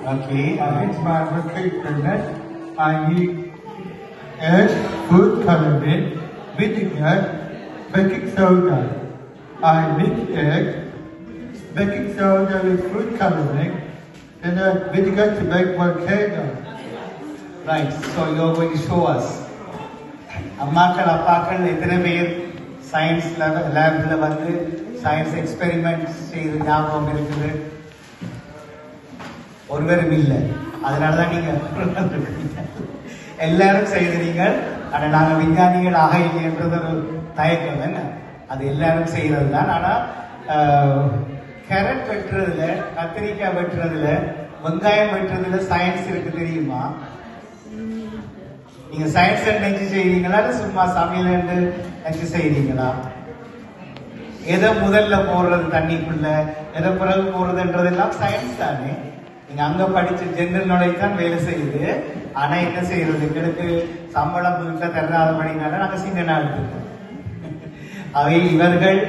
Okay. It's my repeat business. I need egg, food coloring, vinegar, baking soda. I mix egg, baking soda with food coloring, and vinegar to make volcano. Right. So you're going to show us. அம்மாக்கள் அப்பாக்கள் எத்தனை பேர் science லேப்ல வந்து science experiment செய்து ஞாபகம் இருக்குது? ஒருவரும் இல்லை. அதனாலதான் நீங்க எல்லாரும் செய்கிறீங்க. ஆனா நாங்க விஞ்ஞானிகள் ஆக இல்லைன்றது ஒரு தயக்கம் என்ன, அது எல்லாரும் செய்யறது தான். ஆனா கேரட் வெட்டுறதுல, கத்திரிக்காய் வெட்டுறதுல, வெங்காயம் வெட்டுறதுல சயின்ஸ் இருக்கு தெரியுமா? நீங்க சயின்ஸ் நினைச்சு செய்றீங்களா இல்ல சும்மா சமையல் நினைச்சு செய்றீங்களா? எதை முதல்ல போடுறது தண்ணிக்குள்ள, எதை பிறகு போடுறதுன்றதெல்லாம் சயின்ஸ் தானே. நீங்க அங்க படிச்ச ஜெனரல் நாலேஜ் தான் வேலை செய்யுது. ஆனா என்ன செய்யறது, எங்களுக்கு சம்பளம் வீட்டுல தராதபடினால நாங்க சின்ன எடுத்துக்கோம். அவை இவர்கள்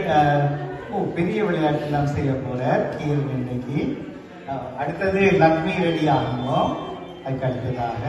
பெரிய விளையாட்டு எல்லாம் செய்ய போற கீழ் இன்னைக்கு. அடுத்தது லக்ஷ்மி ரெடி ஆகுவோம். அதுக்கு அடுத்ததாக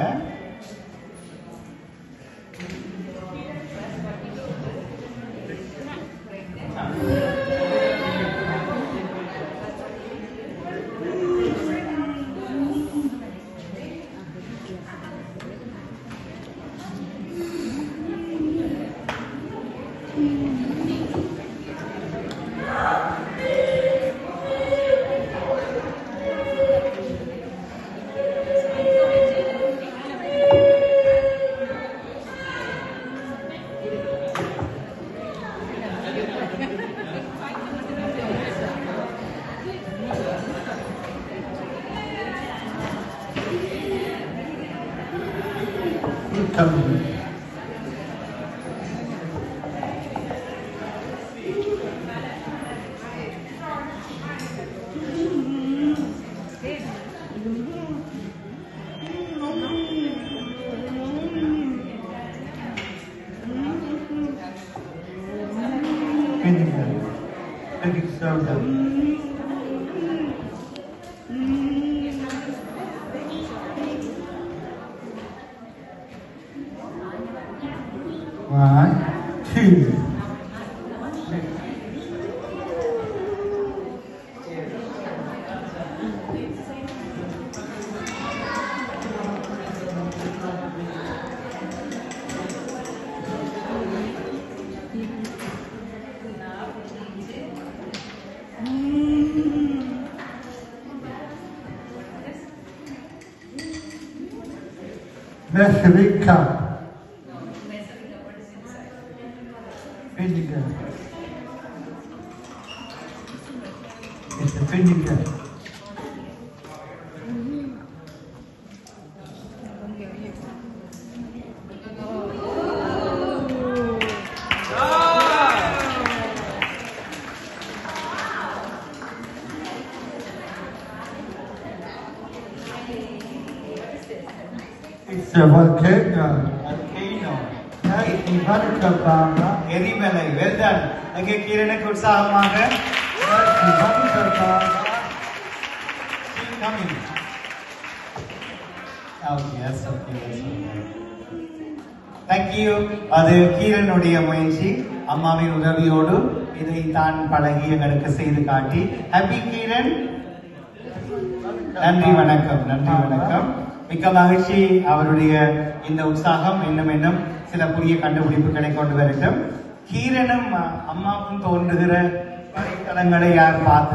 baking soda. One, two. Measuring cup. Vinegar. It's the vinegar. It's a volcano. Volcano. Ivankabama. எரிமலை. Well done. அங்கே கிரணுக்கு உற்சாகமாக. Ivankabama. Coming. Okay, yes, okay, yes, okay. Thank you. அது கீரனுடைய முயற்சி, அம்மாவின் உதவியோடு இதை தான் பழகி எங்களுக்கு செய்து காட்டி. ஹாப்பி கீரன். நன்றி வணக்கம், நன்றி வணக்கம். மிக்க மகிழ்ச்சி. அவருடைய இந்த உற்சாகம் இன்னும் சில புதிய கண்டுபிடிப்புகளை கொண்டு வரட்டும். கீரனும் அம்மாவும் தோன்றுகிற வலைத்தளங்களை யார் பார்த்து